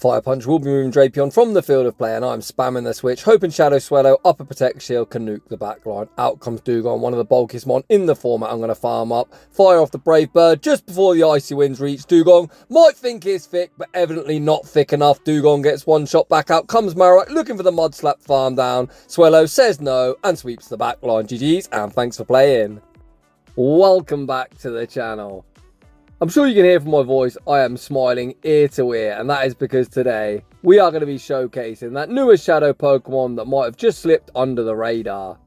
Fire Punch will be moving Drapion from the field of play, and I'm spamming the switch, hoping Shadow Swellow, upper Protect Shield can nuke the backline. Out comes Dugong, one of the bulkiest mon in the format. I'm going to farm up, fire off the Brave Bird just before the Icy Winds reach. Dugong might think it's thick, but evidently not thick enough. Dugong gets one shot back. Out comes Marowak, looking for the Mud Slap farm down. Swellow says no and sweeps the backline. GG's, and thanks for playing. Welcome back to the channel. I'm sure you can hear from my voice, I am smiling ear to ear, and that is because today we are going to be showcasing that newest Shadow Pokemon that might have just slipped under the radar.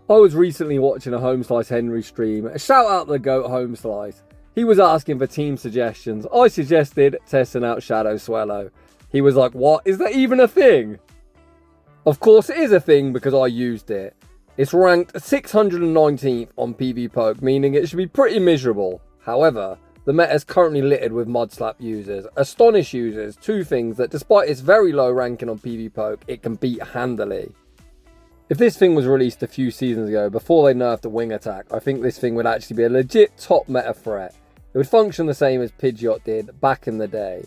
I was recently watching a Home Slice Henry stream. Shout out the GOAT Home Slice. He was asking for team suggestions. I suggested testing out Shadow Swellow. He was like, what? Is that even a thing? Of course it is a thing because I used it. It's ranked 619th on pvpoke, meaning it should be pretty miserable. However, the meta is currently littered with Mud Slap users. Astonish users, two things that despite its very low ranking on pvpoke, it can beat handily. If this thing was released a few seasons ago, before they nerfed the wing attack, I think this thing would actually be a legit top meta threat. It would function the same as Pidgeot did back in the day.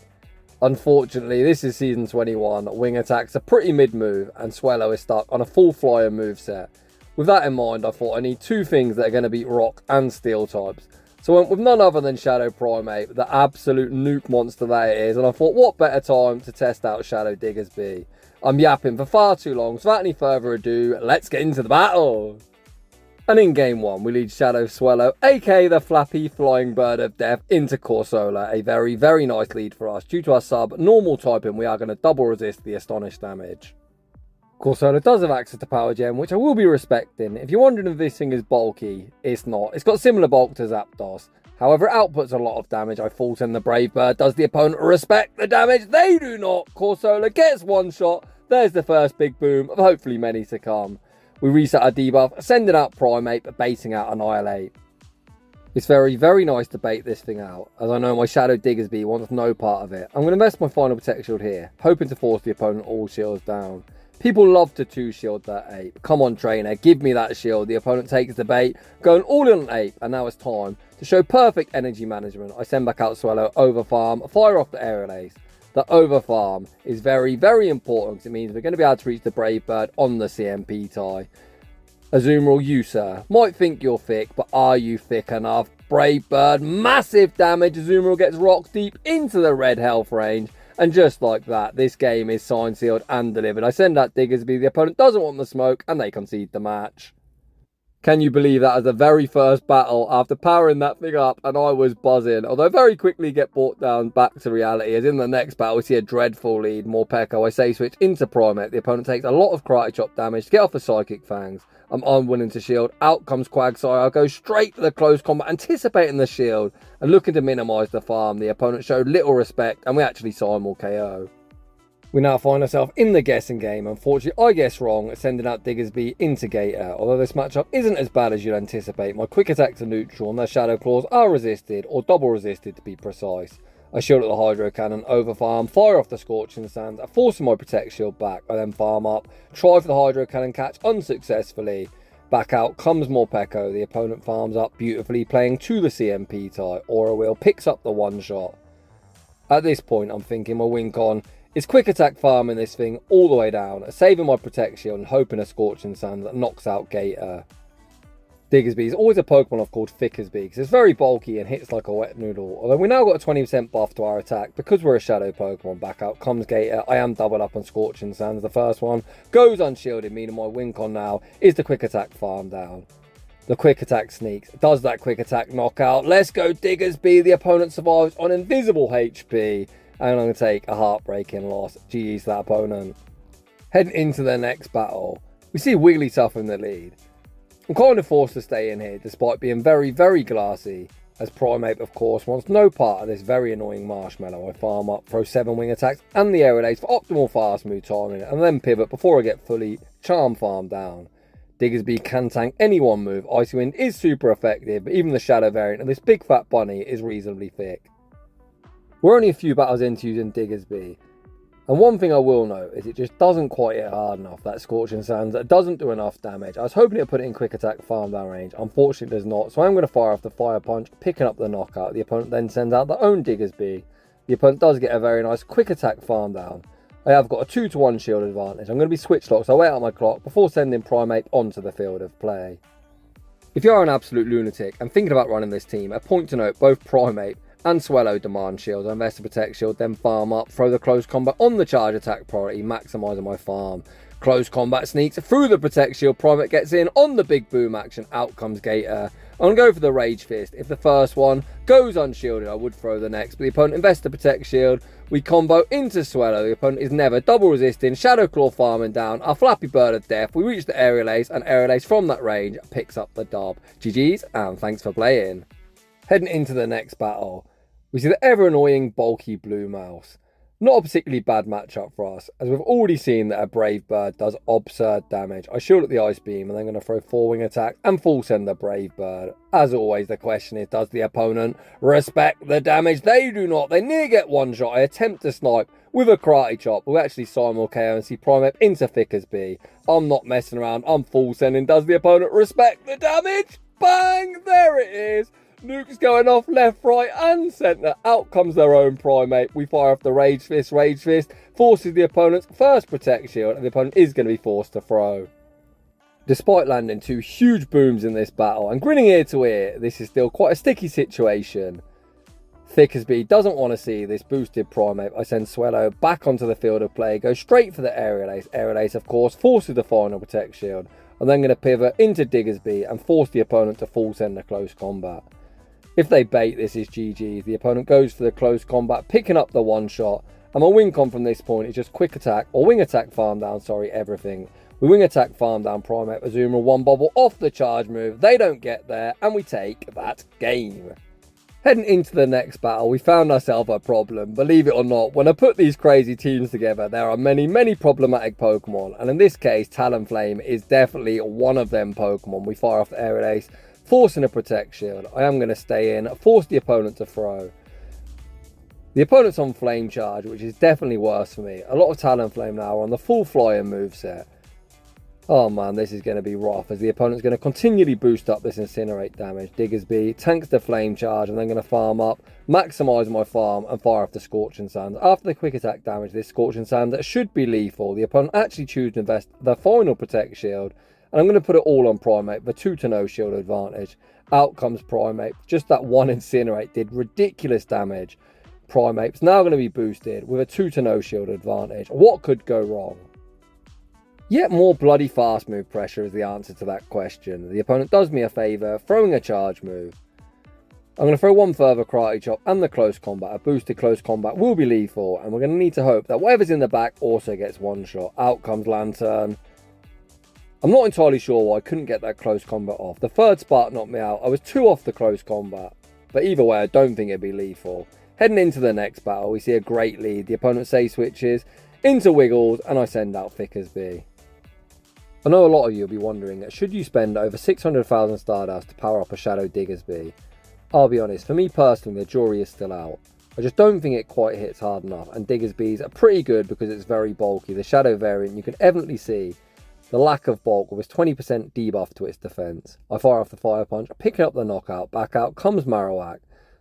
Unfortunately, this is season 21, wing attack's a pretty mid move, and Swellow is stuck on a full flyer moveset. With that in mind, I thought I need two things that are going to beat rock and steel types. So I went with none other than Shadow Primeape, the absolute nuke monster that it is, and I thought what better time to test out Shadow Diggersby. I'm yapping for far too long, so without any further ado, let's get into the battle! And in game 1, we lead Shadow Swellow, aka the flappy flying bird of death, into Corsola. A very, very nice lead for us. Due to our sub-normal typing, we are going to double resist the Astonish damage. Corsola does have access to Power Gem, which I will be respecting. If you're wondering if this thing is bulky, it's not. It's got similar bulk to Zapdos. However, it outputs a lot of damage. I thought in the Brave Bird. Does the opponent respect the damage? They do not. Corsola gets one shot. There's the first big boom of hopefully many to come. We reset our debuff, sending out Primeape, baiting out Annihilate. It's very, very nice to bait this thing out, as I know my Shadow Diggersby wants no part of it. I'm going to invest my final Protect Shield here, hoping to force the opponent all shields down. People love to two-shield that ape. Come on, trainer, give me that shield. The opponent takes the bait, going all in on ape, and now it's time to show perfect energy management. I send back out Swellow, overfarm, fire off the aerial ace. The overfarm is very, very important because it means we're going to be able to reach the Brave Bird on the CMP tie. Azumarill, you sir, might think you're thick, but are you thick enough? Brave Bird, massive damage. Azumarill gets rock deep into the red health range. And just like that, this game is signed, sealed and delivered. I send out Diggersby, the opponent doesn't want the smoke, and they concede the match. Can you believe that as the very first battle, after powering that thing up, and I was buzzing. Although very quickly get brought down back to reality, as in the next battle we see a dreadful lead, Morpeko. I say switch into Primeape. The opponent takes a lot of Karate Chop damage to get off the Psychic Fangs. I'm unwilling to shield. Out comes Quagsire. I go straight to the close combat, anticipating the shield and looking to minimise the farm. The opponent showed little respect, and we actually simul KO. We now find ourselves in the guessing game. Unfortunately, I guess wrong, sending out Diggersby into Gator. Although this matchup isn't as bad as you'd anticipate, my quick attacks are neutral and their Shadow Claws are resisted, or double resisted to be precise. I shield at the Hydro Cannon, overfarm, fire off the Scorching Sands, forcing my Protect Shield back. I then farm up, try for the Hydro Cannon catch unsuccessfully. Back out comes Morpeko. The opponent farms up beautifully, playing to the CMP tie. Aura Wheel picks up the one shot. At this point, I'm thinking my wink on is quick attack farming this thing all the way down, saving my Protect Shield and hoping a Scorching Sands that knocks out Gator. Diggersby is always a Pokemon I've called Thickersby because it's very bulky and hits like a wet noodle. Although we now got a 20% buff to our attack because we're a Shadow Pokemon. Back out comes Gator. I am doubled up on Scorching Sands. The first one goes unshielded, meaning my wink on now is the quick attack farm down. The quick attack sneaks. Does that quick attack knockout? Let's go Diggersby. The opponent survives on invisible HP. And I'm going to take a heartbreaking loss. GG's that opponent. Heading into the next battle, we see Wigglytuff in the lead. I'm kind of forced to stay in here despite being very, very glassy, as Primeape of course wants no part of this very annoying Marshmallow. I farm up, throw 7 wing attacks and the aerial ace for optimal fast move timing, and then pivot before I get fully charm farm down. Diggersby can tank any one move. Icy Wind is super effective, but even the Shadow variant of this big fat bunny is reasonably thick. We're only a few battles into using Diggersby, and one thing I will note is it just doesn't quite hit hard enough. That Scorching Sands, it doesn't do enough damage. I was hoping it would put it in quick attack farm down range. Unfortunately it does not, so I'm going to fire off the Fire Punch, picking up the knockout. The opponent then sends out their own Diggersby. The opponent does get a very nice quick attack farm down. I have got a 2-to-1 shield advantage. I'm going to be switch locked, so I wait out my clock before sending Primeape onto the field of play. If you are an absolute lunatic and thinking about running this team, a point to note, both Primeape and Swellow demand shields. I invest a protect shield, then farm up, throw the close combat on the charge attack priority, maximising my farm. Close combat sneaks through the protect shield, Primeape gets in on the big boom action, out comes Gator. I'm going to go for the Rage Fist. If the first one goes unshielded, I would throw the next, but the opponent invests the protect shield. We combo into Swellow. The opponent is never double resisting. Shadow Claw farming down. Our Flappy Bird of Death. We reach the Aerial Ace, and Aerial Ace from that range picks up the dub. GG's, and thanks for playing. Heading into the next battle, we see the ever annoying bulky Blue Mouse. Not a particularly bad matchup for us, as we've already seen that a Brave Bird does absurd damage. I shield at the Ice Beam, and then going to throw 4-wing attack and full send the Brave Bird. As always, the question is, does the opponent respect the damage? They do not. They near get one shot. I attempt to snipe with a Karate Chop. We actually simul KO and see Primeape into Diggersby. I'm not messing around. I'm full sending. Does the opponent respect the damage? Bang! There it is. Nukes going off left, right and centre. Out comes their own Primeape. We fire off the Rage Fist. Rage Fist forces the opponent's first protect shield, and the opponent is going to be forced to throw. Despite landing 2 huge booms in this battle and grinning ear to ear, this is still quite a sticky situation. Diggersby doesn't want to see this boosted Primeape. I send Swellow back onto the field of play, go straight for the Aerial Ace. Aerial Ace, of course, forces the final protect shield. I'm then going to pivot into Diggersby and force the opponent to full send a close combat. If they bait, this is GG. The opponent goes for the close combat, picking up the one shot. And my win con from this point is just quick attack, or wing attack farm down, everything. We wing attack farm down Primeape, Azumarill 1 bobble off the charge move. They don't get there, and we take that game. Heading into the next battle, we found ourselves a problem. Believe it or not, when I put these crazy teams together, there are many problematic Pokemon. And in this case, Talonflame is definitely one of them Pokemon. We fire off the Aerial Ace, forcing a protect shield. I am going to stay in, force the opponent to throw. The opponent's on Flame Charge, which is definitely worse for me. A lot of Talonflame now are on the full flyer moveset. Oh man, this is going to be rough, as the opponent's going to continually boost up this Incinerate damage. Diggersby tanks the Flame Charge, and then going to farm up, maximise my farm, and fire off the Scorching Sand. After the quick attack damage, this Scorching Sand that should be lethal, the opponent actually chooses to invest the final Protect Shield, and I'm going to put it all on Primeape, the 2-to-0 shield advantage. Out comes Primeape. Just that one Incinerate did ridiculous damage. Primeape's now going to be boosted with a 2-to-0 shield advantage. What could go wrong? Yet more bloody fast move pressure is the answer to that question. The opponent does me a favour, throwing a charge move. I'm going to throw one further Karate Chop and the close combat. A boosted close combat will be lethal, and we're going to need to hope that whatever's in the back also gets one shot. Out comes Lantern. I'm not entirely sure why I couldn't get that close combat off. The third spark knocked me out. I was 2 off the close combat. But either way, I don't think it'd be lethal. Heading into the next battle, we see a great lead. The opponent Thays switches into Wiggles, and I send out Diggersby. I know a lot of you will be wondering, should you spend over 600,000 Stardust to power up a Shadow Diggersby? I'll be honest, for me personally, the jury is still out. I just don't think it quite hits hard enough, and Diggersbys are pretty good because it's very bulky. The Shadow variant, you can evidently see the lack of bulk with 20% debuff to its defense. I fire off the Fire Punch, picking up the knockout, back out comes Marowak.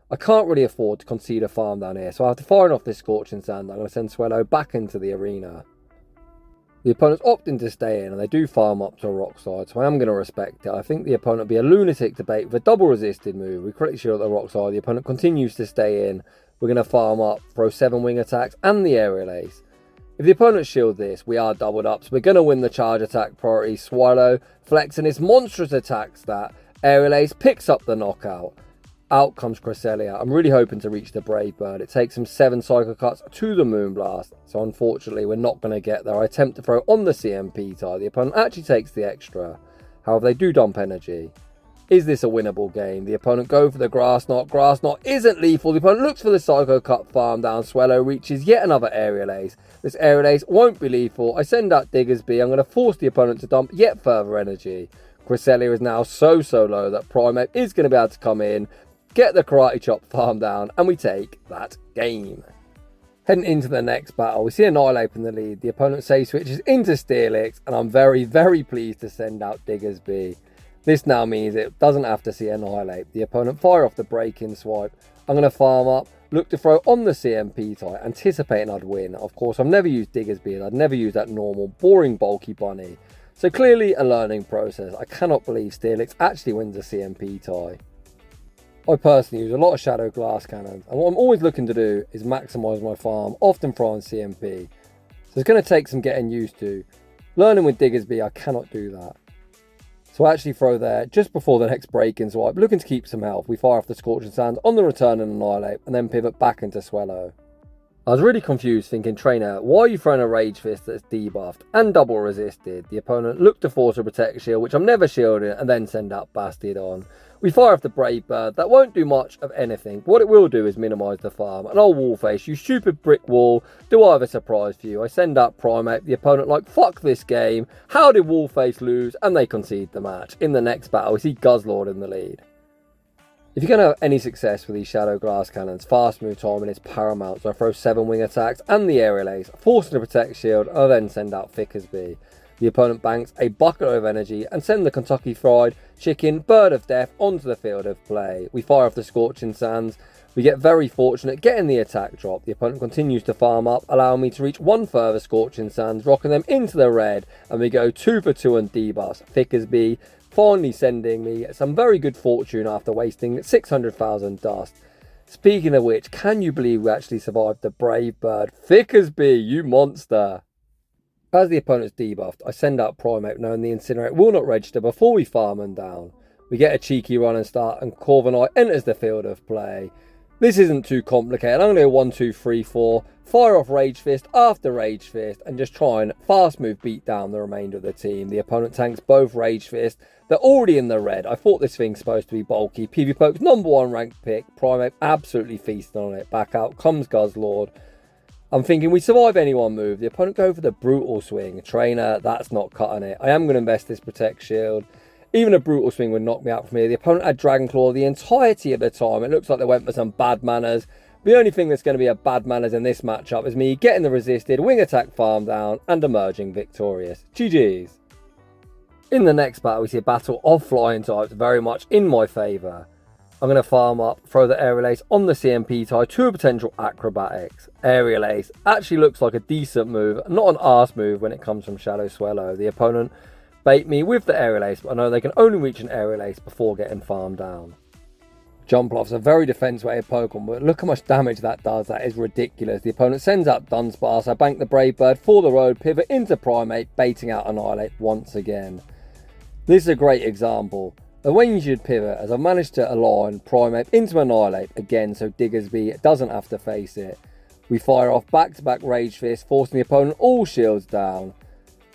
I can't really afford to concede a farm down here, so I have to fire off this Scorching Sand. I'm going to send Swellow back into the arena. The opponent's opting to stay in, and they do farm up to a Rock Slide, so I am going to respect it. I think the opponent will be a lunatic to bait with a double resisted move. We critically shield at the Rock Slide. The opponent continues to stay in. We're going to farm up, throw 7 wing attacks and the Aerial Ace. If the opponent shields this, we are doubled up, so we're going to win the charge attack priority. Swallow flexing his monstrous attack stat. Aerial Ace picks up the knockout. Out comes Corsola. I'm really hoping to reach the Brave Bird. It takes him 7 Psycho Cuts to the Moonblast, so unfortunately we're not going to get there. I attempt to throw on the CMP tie. The opponent actually takes the extra. However, they do dump energy. Is this a winnable game? The opponent go for the Grass Knot. Grass Knot isn't lethal. The opponent looks for the Psycho Cut farm down. Swellow reaches yet another Aerial Ace. This Aerial Ace won't be lethal. I send out Diggersby. I'm going to force the opponent to dump yet further energy. Corsola is now so low that Primeape is going to be able to come in, get the Karate Chop farm down, and we take that game. Heading into the next battle, we see Annihilape in the lead. The opponent Thays switches into Steelix, and I'm very pleased to send out Diggersby. This now means it doesn't have to see Annihilape. The opponent fire off the break-in swipe. I'm going to farm up, Look to throw on the CMP tie, anticipating I'd win. Of course, I've never used Diggersby and I'd never used that normal, boring, bulky bunny. So clearly a learning process. I cannot believe Steelix actually wins a CMP tie. I personally use a lot of Shadow Glass Cannons, and what I'm always looking to do is maximise my farm, often throwing CMP. So it's going to take some getting used to. Learning with Diggersby, I cannot do that. So I actually throw there just before the next break-in swipe, looking to keep some health. We fire off the Scorching Sands on the return and Annihilate, and then pivot back into Swellow. I was really confused, thinking, trainer, why are you throwing a Rage Fist that's debuffed and double resisted? The opponent looked to force a Protect Shield, which I'm never shielding, and then send out Gastrodon. We fire off the Brave Bird. That won't do much of anything. What it will do is minimise the farm. And I'll wall face, you stupid brick wall. Do I have a surprise for you? I send out Primeape. The opponent like, fuck this game. How did wall face lose? And they concede the match. In the next battle, we see Guzzlord in the lead. If you're going to have any success with these Shadow Glass Cannons, fast move timing is paramount. So I throw 7 wing attacks and the aerial ace, forcing a Protect Shield. I then send out Diggersby. The opponent banks a bucket of energy and send the Kentucky Fried Chicken Bird of Death onto the field of play. We fire off the Scorching Sands. We get very fortunate getting the attack drop. The opponent continues to farm up, allowing me to reach one further Scorching Sands, rocking them into the red, and we go 2 for 2 on debuffs. Diggersby finally sending me some very good fortune after wasting 600,000 dust. Speaking of which, can you believe we actually survived the Brave Bird? Diggersby, you monster! As the opponent's debuffed, I send out Primeape knowing the Incinerate will not register before we farm them down. We get a cheeky run and start, and Corviknight enters the field of play. This isn't too complicated. I'm going to go 1, 2, 3, 4, fire off Rage Fist after Rage Fist, and just try and fast move beat down the remainder of the team. The opponent tanks both Rage Fist. They're already in the red. I thought this thing's supposed to be bulky. pvpoke's #1 ranked pick. Primeape absolutely feasting on it. Back out comes Guzzlord. I'm thinking we survive any one move. The opponent go for the brutal swing. Trainer, that's not cutting it. I am going to invest this Protect Shield. Even a brutal swing would knock me out from here. The opponent had Dragon Claw the entirety of the time. It looks like they went for some bad manners. The only thing that's going to be a bad manners in this matchup is me getting the resisted, wing attack farm down, and emerging victorious. GG's. In the next battle, we see a battle of flying types very much in my favour. I'm going to farm up, throw the aerial ace on the CMP tie to a potential acrobatics. Aerial ace actually looks like a decent move, not an arse move when it comes from Shadow Swellow. The opponent bait me with the aerial ace, but I know they can only reach an aerial ace before getting farmed down. Jump Off's a very defense-weighted Pokemon, but look how much damage that does. That is ridiculous. The opponent sends out Dunsparce. I bank the Brave Bird for the road, pivot into Primeape, baiting out Annihilate once again. This is a great example of when you should pivot, as I've managed to align Primeape into Annihilate again so Diggersby doesn't have to face it. We fire off back-to-back Rage Fist, forcing the opponent all shields down.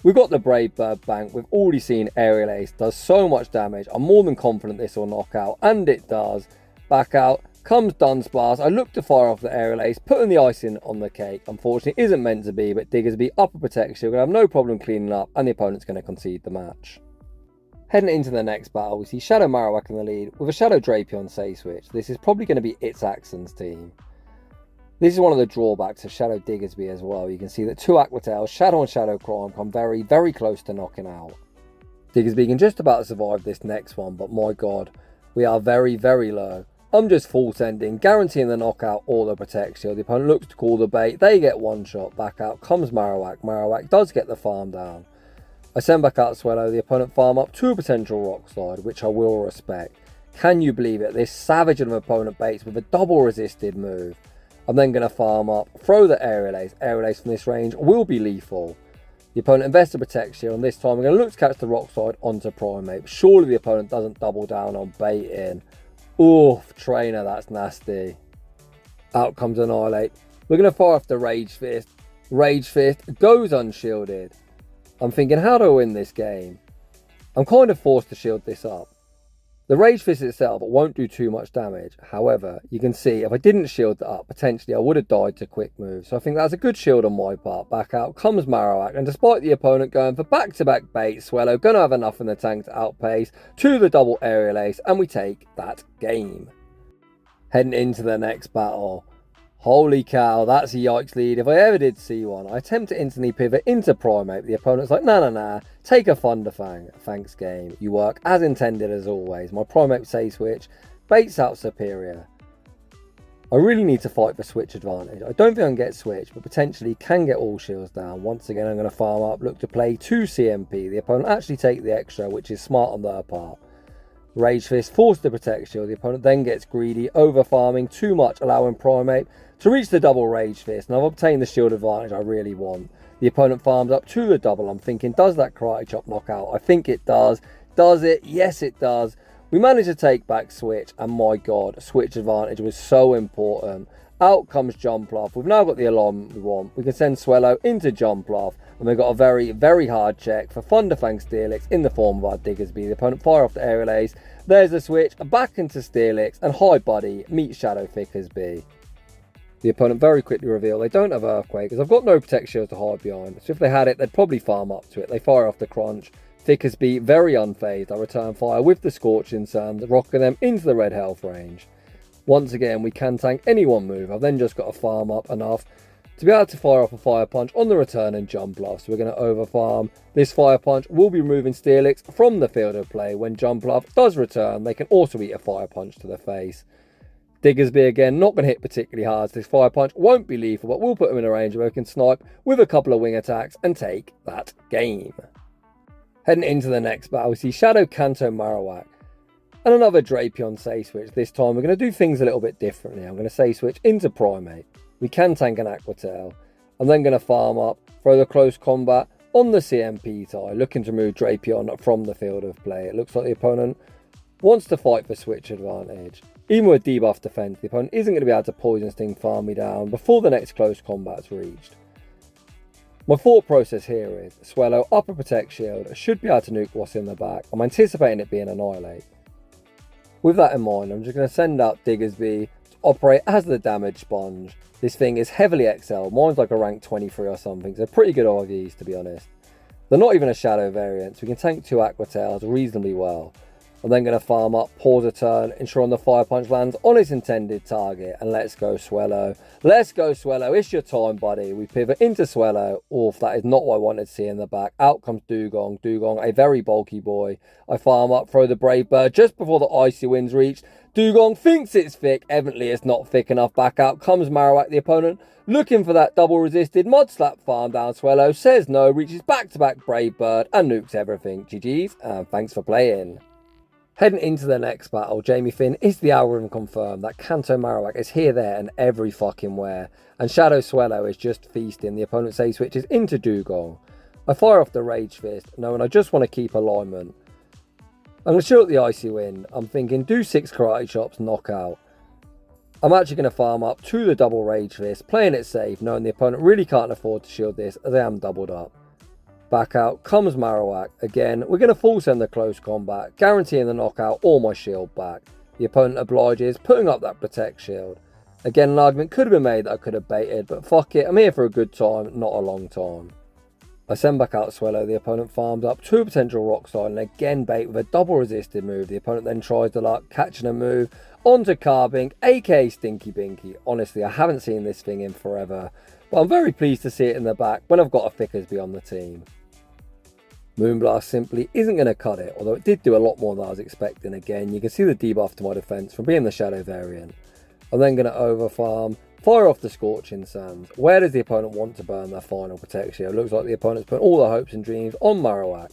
We've got the Brave Bird bank. We've already seen Aerial Ace does so much damage. I'm more than confident this will knock out, and it does. Back out comes Dunsparce. I look to fire off the Aerial Ace, putting the icing on the cake. Unfortunately, isn't meant to be, but Diggersby up a protection. We're going to have no problem cleaning up, and the opponent's going to concede the match. Heading into the next battle, we see Shadow Marowak in the lead with a Shadow Drapion Say Switch. This is probably going to be its Axon's team. This is one of the drawbacks of Shadow Diggersby as well. You can see that 2 Aqua Tails, Shadow and Shadow Crime, come very, very close to knocking out. Diggersby can just about survive this next one, but my god, we are very, very low. I'm just full sending, guaranteeing the knockout or the protect shield. The opponent looks to call the bait. They get one shot. Back out comes Marowak. Marowak does get the farm down. I send back out Swellow. The opponent farm up to a potential rock slide, which I will respect. Can you believe it? This savage of an opponent baits with a double resisted move. I'm then going to farm up, throw the Aerial Ace. Aerial Ace from this range will be lethal. The opponent invests a protect shield, and this time I'm going to look to catch the rock slide onto Primeape. Surely the opponent doesn't double down on baiting. Oof, trainer, that's nasty. Out comes Annihilate. We're going to fire off the Rage Fist. Rage Fist goes unshielded. I'm thinking, how do I win this game? I'm kind of forced to shield this up. The Rage Fist itself won't do too much damage. However, you can see if I didn't shield that up, potentially I would have died to quick move. So I think that's a good shield on my part. Back out comes Marowak, and despite the opponent going for back-to-back bait, Swellow going to have enough in the tank to outpace to the double Aerial Ace, and we take that game. Heading into the next battle. Holy cow, that's a yikes lead if I ever did see one. I attempt to instantly pivot into Primeape. The opponent's like, nah, take a Thunderfang. Thanks game, you work as intended as always. My Primeape Say Switch baits out Superior. I really need to fight for switch advantage. I don't think I can get switch, but potentially can get all shields down. Once again, I'm going to farm up, look to play 2 CMP. The opponent actually take the extra, which is smart on their part. Rage Fist, force the protect shield. The opponent then gets greedy, over farming too much, allowing Primeape to reach the double Rage Fist. And I've obtained the shield advantage I really want. The opponent farms up to the double. I'm thinking, does that Karate Chop knock out? I think it does. Does it? Yes, it does. We managed to take back switch, and my god, switch advantage was so important. Out comes Jumpluff. We've now got the alarm we want. We can send Swellow into Jumpluff, and we've got a very, very hard check for Thunderfang Steelix in the form of our Diggersby. The opponent fire off the Aerial Ace. There's the switch, back into Steelix, and hi buddy, meet Shadow Thickersby. The opponent very quickly reveal they don't have Earthquake, because I've got no Protect Shield to hide behind. So if they had it, they'd probably farm up to it. They fire off the Crunch. Thickersby, very unfazed. I return fire with the Scorching Sands, rocking them into the red health range. Once again, we can tank any one move. I've then just got to farm up enough to be able to fire off a Fire Punch on the return and Jumpluff. So we're going to over farm. This Fire Punch will be removing Steelix from the field of play. When Jumpluff does return, they can also eat a Fire Punch to the face. Diggersby again, not going to hit particularly hard. So this Fire Punch won't be lethal, but we'll put them in a range where we can snipe with a couple of wing attacks and take that game. Heading into the next battle, we see Shadow Kanto Marowak and another Drapion Say Switch. This time we're going to do things a little bit differently. I'm going to Say Switch into Primeape. We can tank an Aqua Tail. I'm then going to farm up, throw the close combat on the CMP tie, looking to remove Drapion from the field of play. It looks like the opponent wants to fight for switch advantage. Even with debuff defense, the opponent isn't going to be able to Poison Sting farm me down before the next close combat's reached. My thought process here is Swellow up a Protect Shield, should be able to nuke what's in the back. I'm anticipating it being Annihilate. With that in mind, I'm just going to send out Diggersby to operate as the damage sponge. This thing is heavily XL, mine's like a rank 23 or something, so pretty good RVs to be honest. They're not even a Shadow variant, so we can tank 2 Aqua Tails reasonably well. I'm then going to farm up, pause a turn, ensuring the Fire Punch lands on its intended target, and let's go Swellow. Let's go Swellow, it's your time buddy. We pivot into Swellow. Oof, that is not what I wanted to see in the back. Out comes Dugong, a very bulky boy. I farm up, throw the Brave Bird just before the Icy Winds reach. Dugong thinks it's thick, evidently it's not thick enough. Back out comes Marowak, the opponent, looking for that double resisted Mud Slap farm down. Swellow says no, reaches back to back Brave Bird and nukes everything. GG's, and thanks for playing. Heading into the next battle, Jamie Finn is the algorithm confirmed that Kanto Marowak is here, there and every fucking where, and Shadow Swellow is just feasting. The opponent Say switches into Dugong. I fire off the Rage Fist, knowing I just want to keep alignment. I'm going to shoot the Icy Wind. I'm thinking do 6 Karate Chops, knockout. I'm actually going to farm up to the double Rage Fist, playing it safe, knowing the opponent really can't afford to shield this as I am doubled up. Back out comes Marowak. Again, we're going to full send the close combat, guaranteeing the knockout or my shield back. The opponent obliges, putting up that Protect Shield. Again, an argument could have been made that I could have baited, but fuck it, I'm here for a good time, not a long time. I send back out Swellow, the opponent farms up to a potential rock slide and again bait with a double resisted move. The opponent then tries the luck, catching a move onto Carbink, aka Stinky Binky. Honestly, I haven't seen this thing in forever, but I'm very pleased to see it in the back when I've got a Thickersby on the team. Moonblast simply isn't going to cut it, although it did do a lot more than I was expecting. Again, you can see the debuff to my defense from being the Shadow variant. I'm then going to overfarm, fire off the Scorching Sands. Where does the opponent want to burn their final Protect Shield? It looks like the opponent's put all their hopes and dreams on Marowak.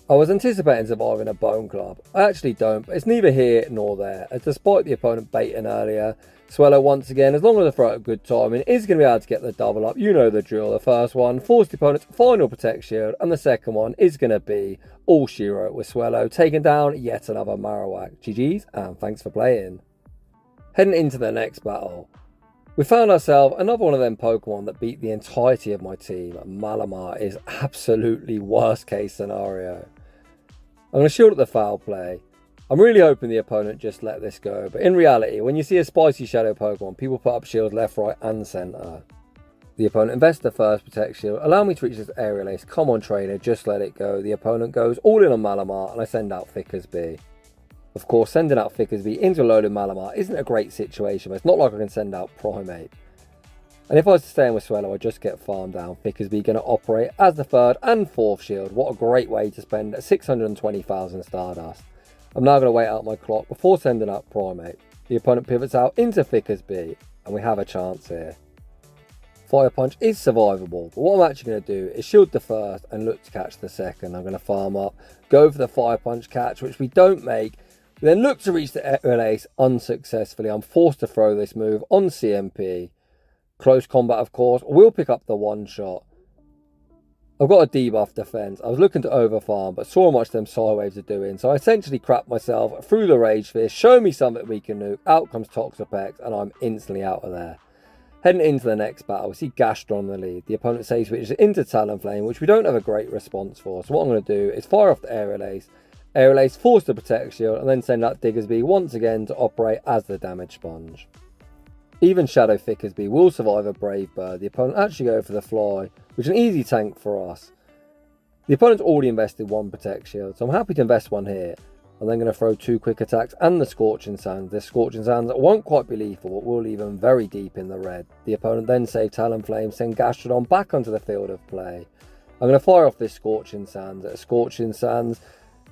I was anticipating surviving a Bone Club. I actually don't, but it's neither here nor there, as despite the opponent baiting earlier, Swellow once again, as long as I throw it a good timing, is going to be able to get the double up. You know the drill. The first one, force the opponent's final Protect Shield, and the second one is going to be all she wrote with Swellow, taking down yet another Marowak. GG's, and thanks for playing. Heading into the next battle, we found ourselves another one of them Pokemon that beat the entirety of my team. Malamar is absolutely worst case scenario. I'm going to shield at the foul play. I'm really hoping the opponent just let this go, but in reality, when you see a spicy Shadow Pokemon, people put up shields left, right and centre. The opponent invests the first Protect Shield, allow me to reach this Aerial Ace, come on trainer, just let it go. The opponent goes all in on Malamar and I send out Thickersby. Of course, sending out Thickersby into a loaded Malamar isn't a great situation, but it's not like I can send out Primeape. And if I was to stay in with Swellow, I'd just get farmed down. Thickersby going to operate as the third and fourth shield. What a great way to spend 620,000 Stardust. I'm now going to wait out my clock before sending out Primeape. The opponent pivots out into Diggersby, and we have a chance here. Fire Punch is survivable, but what I'm actually going to do is shield the first and look to catch the second. I'm going to farm up, go for the Fire Punch catch, which we don't make. We then look to reach the aerial ace unsuccessfully. I'm forced to throw this move on CMP. Close combat, of course, will pick up the one shot. I've got a debuff defense. I was looking to overfarm, but saw how much them Psywaves are doing, so I essentially crapped myself through the Rage Fist, show me something we can nuke, out comes Toxapex, and I'm instantly out of there. Heading into the next battle, we see Gastrodon in the lead. The opponent Thays switches into Talonflame, which we don't have a great response for, so what I'm going to do is fire off the Aerial Ace, force the Protect Shield, and then send out Diggersby once again to operate as the damage sponge. Even Shadow Diggersby will survive a Brave Bird. The opponent actually go for the Fly, which is an easy tank for us. The opponent's already invested one Protect Shield, so I'm happy to invest one here. I'm then going to throw 2 quick attacks and the Scorching Sands. This Scorching Sands won't quite be lethal, but will leave them very deep in the red. The opponent then save Talonflame, send Gastrodon back onto the field of play. I'm going to fire off this Scorching Sands. Scorching Sands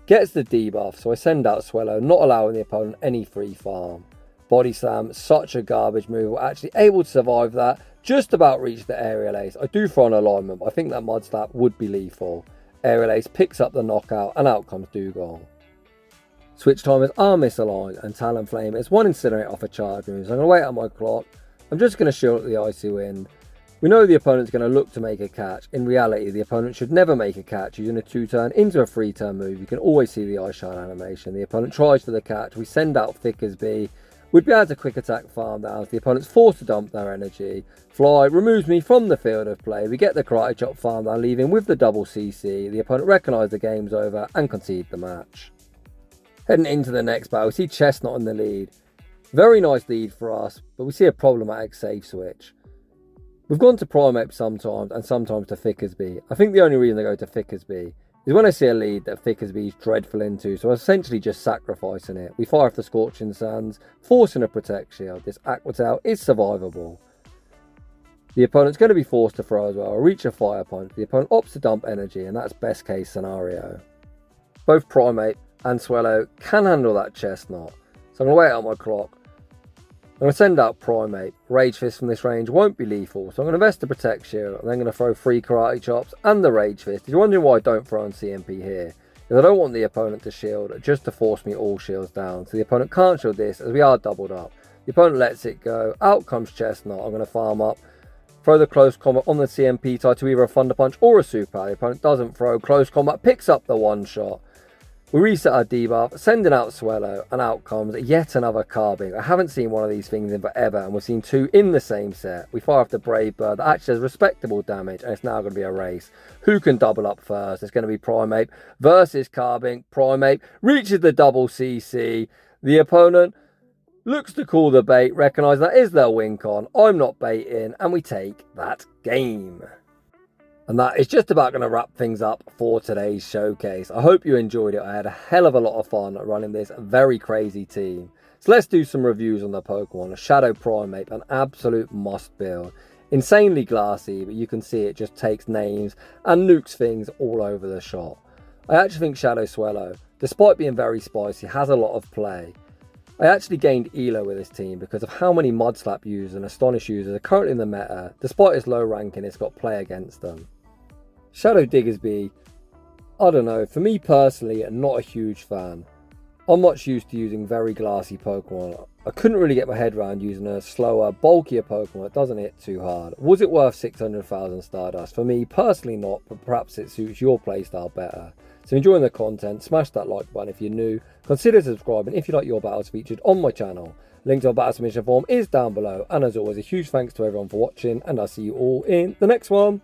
gets the debuff, so I send out Swellow, not allowing the opponent any free farm. Body Slam, such a garbage move. We're actually able to survive that. Just about reach the Aerial Ace. I do throw an alignment, but I think that Mud Slap would be lethal. Aerial Ace picks up the knockout, and out comes Dugong. Switch timers are misaligned, and Talonflame is one Incinerate off a charge move, so I'm going to wait on my clock. I'm just going to shield the Icy Wind. We know the opponent's going to look to make a catch. In reality, the opponent should never make a catch using a 2-turn into a 3-turn move. You can always see the Ice Shine animation. The opponent tries for the catch. We send out Diggersby. We'd be able to quick attack farm down. The opponent's forced to dump their energy. Fly removes me from the field of play. We get the Karate Chop farm down, leaving with the double CC. The opponent recognises the game's over and concede the match. Heading into the next battle, we see Chestnut in the lead. Very nice lead for us, but we see a problematic save switch. We've gone to Primeape sometimes and sometimes to Diggersby. I think the only reason I go to Diggersby is when I see a lead that Diggersby is dreadful into, so I'm essentially just sacrificing it. We fire off the Scorching Sands, forcing a Protect Shield. This Aqua Tail is survivable. The opponent's going to be forced to throw as well, reach a Fire Punch. The opponent opts to dump energy, and that's best case scenario. Both Primeape and Swellow can handle that Chestnut, so I'm going to wait on my clock. I'm going to send out Primeape. Rage Fist from this range won't be lethal, so I'm going to invest the Protect Shield. I'm then going to throw 3 Karate Chops and the Rage Fist. If you're wondering why I don't throw on CMP here, because I don't want the opponent to shield, just to force me all shields down. So the opponent can't shield this, as we are doubled up. The opponent lets it go. Out comes Chestnut. I'm going to farm up. Throw the Close Combat on the CMP tie to either a Thunder Punch or a Super. The opponent doesn't throw. Close Combat picks up the one shot. We reset our debuff, sending out Swellow, and out comes yet another Carbink. I haven't seen one of these things in forever, and we've seen 2 in the same set. We fire off the Brave Bird that actually has respectable damage, and it's now going to be a race. Who can double up first? It's going to be Primeape versus Carbink. Primeape reaches the double CC. The opponent looks to call the bait, recognise that is their win con. I'm not baiting, and we take that game. And that is just about going to wrap things up for today's showcase. I hope you enjoyed it. I had a hell of a lot of fun running this very crazy team. So let's do some reviews on the Pokemon. A Shadow Primeape, an absolute must build. Insanely glassy, but you can see it just takes names and nukes things all over the shop. I actually think Shadow Swellow, despite being very spicy, has a lot of play. I actually gained Elo with this team because of how many Mud Slap users and Astonish users are currently in the meta. Despite its low ranking, it's got play against them. Shadow Diggersby, I don't know, for me personally, I'm not a huge fan. I'm much used to using very glassy Pokemon. I couldn't really get my head around using a slower, bulkier Pokemon that doesn't hit too hard. Was it worth 600,000 Stardust? For me, personally not, but perhaps it suits your playstyle better. So enjoying the content, smash that like button if you're new, consider subscribing if you like your battles featured on my channel. Link to our battle submission form is down below, and as always, a huge thanks to everyone for watching, and I'll see you all in the next one.